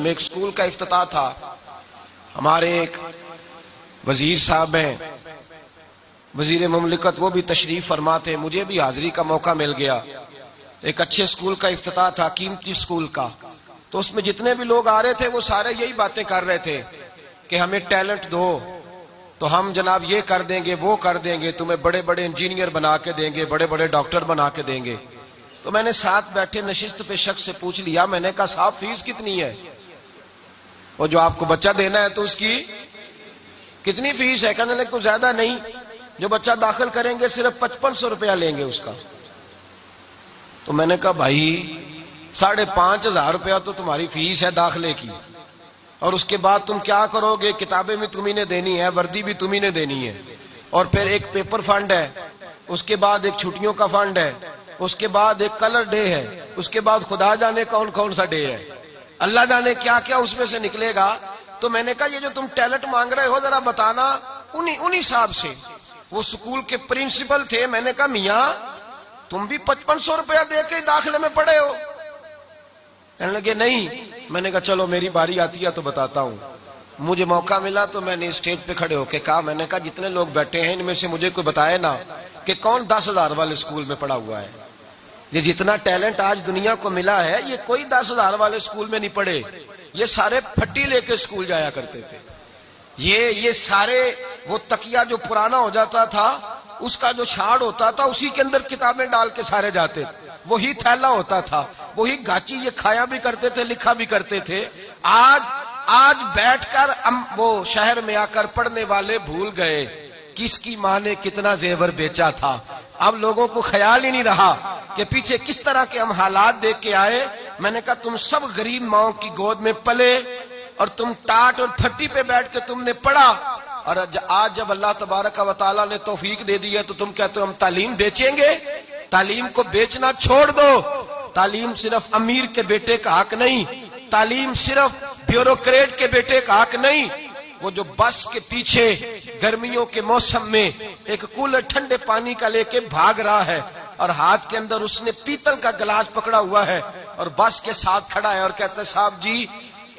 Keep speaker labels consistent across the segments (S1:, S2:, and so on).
S1: میں ایک اسکول کا افتتاح تھا. ہمارے ایک وزیر صاحب ہیں، وزیر مملکت، وہ بھی تشریف فرما تھے، مجھے بھی حاضری کا موقع مل گیا. ایک اچھے اسکول کا افتتاح تھا، قیمتی اسکول کا. تو اس میں جتنے بھی لوگ آ رہے تھے وہ سارے یہی باتیں کر رہے تھے کہ ہمیں ٹیلنٹ دو تو ہم جناب یہ کر دیں گے، وہ کر دیں گے، تمہیں بڑے بڑے انجینئر بنا کے دیں گے، بڑے بڑے ڈاکٹر بنا کے دیں گے. تو میں نے ساتھ بیٹھے نشست پہ شخص سے پوچھ لیا، میں نے کہا صاحب فیس کتنی ہے؟ وہ جو آپ کو بچہ دینا ہے تو اس کی کتنی فیس ہے؟ کہنے لگے کوئی زیادہ نہیں، جو بچہ داخل کریں گے صرف 5500 روپیہ لیں گے اس کا. تو میں نے کہا بھائی 5500 روپیہ تو تمہاری فیس ہے داخلے کی، اور اس کے بعد تم کیا کرو گے؟ کتابیں بھی تمہیں نے دینی ہے، وردی بھی تمہیں نے دینی ہے، اور پھر ایک پیپر فنڈ ہے، اس کے بعد ایک چھٹیوں کا فنڈ ہے، اس کے بعد ایک کلر ڈے ہے، اس کے بعد خدا جانے کون کون سا ڈے ہے، اللہ جانے کیا کیا اس میں سے نکلے گا. تو میں نے کہا یہ جو تم ٹیلنٹ مانگ رہے ہو ذرا بتانا انہی صاحب سے. وہ سکول کے پرنسپل تھے. میں نے کہا میاں تم بھی 5500 روپیہ دے کے داخلے میں پڑے ہو؟ کہنے لگے نہیں. میں نے کہا چلو میری باری آتی ہے تو بتاتا ہوں. مجھے موقع ملا تو میں نے اسٹیج پہ کھڑے ہو کے کہا، میں نے کہا جتنے لوگ بیٹھے ہیں ان میں سے مجھے کوئی بتائے نا کہ کون 10,000 والے اسکول میں پڑھا ہوا ہے. یہ جتنا ٹیلنٹ آج دنیا کو ملا ہے یہ کوئی 10,000 والے اسکول میں نہیں پڑھے، یہ سارے پھٹی لے کے اسکول جایا کرتے تھے. یہ سارے وہ تکیہ جو پرانا ہو جاتا تھا اس کا جو چھاڑ ہوتا تھا اسی کے اندر کتابیں ڈال کے سارے جاتے، وہی تھیلا ہوتا تھا، وہی گاچی. یہ کھایا بھی کرتے تھے، لکھا بھی کرتے تھے. آج بیٹھ کر وہ شہر میں آ کر پڑھنے والے بھول گئے کس کی ماں نے کتنا زیور بیچا تھا. اب لوگوں کو خیال ہی نہیں رہا کہ پیچھے کس طرح کے ہم حالات دیکھ کے آئے. میں نے کہا تم سب غریب ماؤں کی گود میں پلے اور تم ٹاٹ اور پھٹی پہ بیٹھ کے تم نے پڑھا، اور آج جب اللہ تبارک و تعالیٰ نے توفیق دے دی ہے تو تم کہتے ہو ہم تعلیم بیچیں گے. تعلیم کو بیچنا چھوڑ دو. تعلیم صرف امیر کے بیٹے کا حق نہیں، تعلیم صرف بیوروکریٹ کے بیٹے کا حق نہیں. وہ جو بس کے پیچھے گرمیوں کے موسم میں ایک کولر ٹھنڈے پانی کا لے کے بھاگ رہا ہے اور ہاتھ کے اندر اس نے پیتل کا گلاس پکڑا ہوا ہے اور بس کے ساتھ کھڑا ہے اور کہتا ہے صاحب جی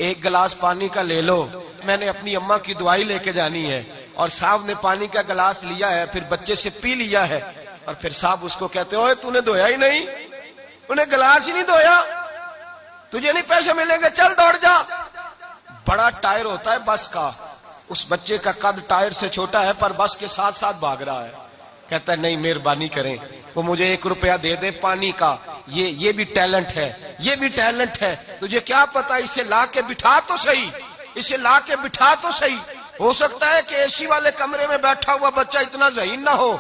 S1: ایک گلاس پانی کا لے لو، میں نے اپنی اماں کی دعائی لے کے جانی ہے. اور صاحب نے پانی کا گلاس لیا ہے، پھر بچے سے پی لیا ہے، اور پھر صاحب اس کو کہتے اوے تو نے دھویا ہی نہیں، انہیں گلاس ہی نہیں دھویا، تجھے نہیں پیسے ملیں گے، چل دوڑ جا. بڑا ٹائر ہوتا ہے بس کا، اس بچے کا قد ٹائر سے چھوٹا ہے پر بس کے ساتھ ساتھ بھاگ رہا ہے. کہتا ہے نہیں مہربانی کریں وہ مجھے 1 روپیہ دے دے پانی کا. یہ بھی ٹیلنٹ ہے، یہ بھی ٹیلنٹ ہے. تجھے کیا پتا، اسے لا کے بٹھا تو صحیح، اسے لا کے بٹھا تو صحیح. ہو سکتا ہے کہ اے سی والے کمرے میں بیٹھا ہوا بچہ اتنا ذہین نہ ہو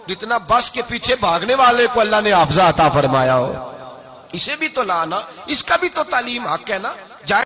S1: جتنا بس کے پیچھے بھاگنے والے کو اللہ نے حافظہ عطا فرمایا ہو. اسے بھی تو لانا، اس کا بھی تو تعلیم حق ہے نا. جائے